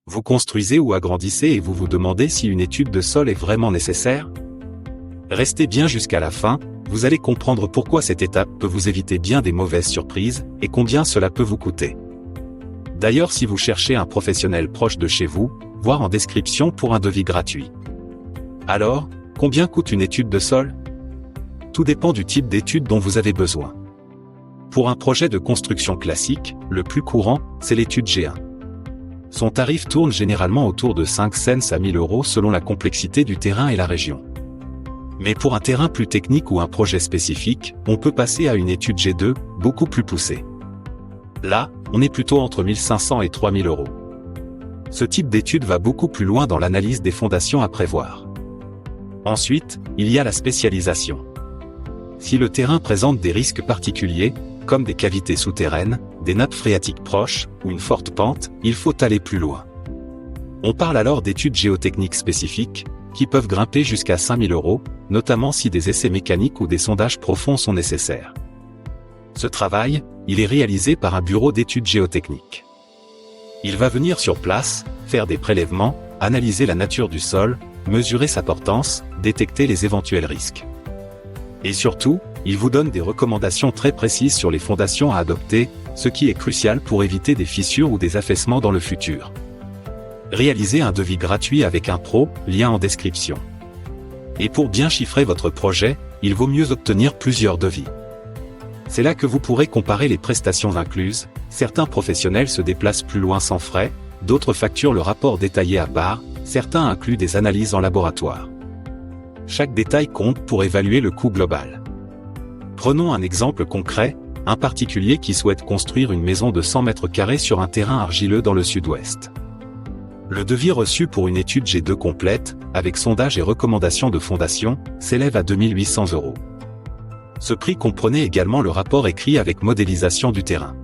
Vous construisez ou agrandissez et vous vous demandez si une étude de sol est vraiment nécessaire? Restez bien jusqu'à la fin, vous allez comprendre pourquoi cette étape peut vous éviter bien des mauvaises surprises, et combien cela peut vous coûter. D'ailleurs, si vous cherchez un professionnel proche de chez vous, voir en description pour un devis gratuit. Alors, combien coûte une étude de sol? Tout dépend du type d'étude dont vous avez besoin. Pour un projet de construction classique, le plus courant, c'est l'étude G1. Son tarif tourne généralement autour de 5 cents à 1000 € selon la complexité du terrain et la région. Mais pour un terrain plus technique ou un projet spécifique, on peut passer à une étude G2, beaucoup plus poussée. Là, on est plutôt entre 1500 et 3000 €. Ce type d'étude va beaucoup plus loin dans l'analyse des fondations à prévoir. Ensuite, il y a la spécialisation. Si le terrain présente des risques particuliers, comme des cavités souterraines, des nappes phréatiques proches, ou une forte pente, il faut aller plus loin. On parle alors d'études géotechniques spécifiques, qui peuvent grimper jusqu'à 5000 €, notamment si des essais mécaniques ou des sondages profonds sont nécessaires. Ce travail, il est réalisé par un bureau d'études géotechniques. Il va venir sur place, faire des prélèvements, analyser la nature du sol, mesurer sa portance, détecter les éventuels risques. Et surtout, il vous donne des recommandations très précises sur les fondations à adopter, ce qui est crucial pour éviter des fissures ou des affaissements dans le futur. Réalisez un devis gratuit avec un pro, lien en description. Et pour bien chiffrer votre projet, il vaut mieux obtenir plusieurs devis. C'est là que vous pourrez comparer les prestations incluses, certains professionnels se déplacent plus loin sans frais, d'autres facturent le rapport détaillé à part, certains incluent des analyses en laboratoire. Chaque détail compte pour évaluer le coût global. Prenons un exemple concret, un particulier qui souhaite construire une maison de 100 mètres carrés sur un terrain argileux dans le sud-ouest. Le devis reçu pour une étude G2 complète, avec sondage et recommandation de fondation, s'élève à 2800 €. Ce prix comprenait également le rapport écrit avec modélisation du terrain.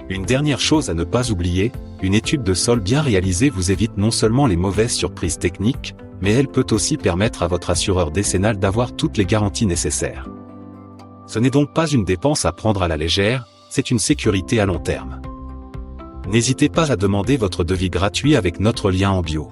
Une dernière chose à ne pas oublier, une étude de sol bien réalisée vous évite non seulement les mauvaises surprises techniques, mais elle peut aussi permettre à votre assureur décennal d'avoir toutes les garanties nécessaires. Ce n'est donc pas une dépense à prendre à la légère, c'est une sécurité à long terme. N'hésitez pas à demander votre devis gratuit avec notre lien en bio.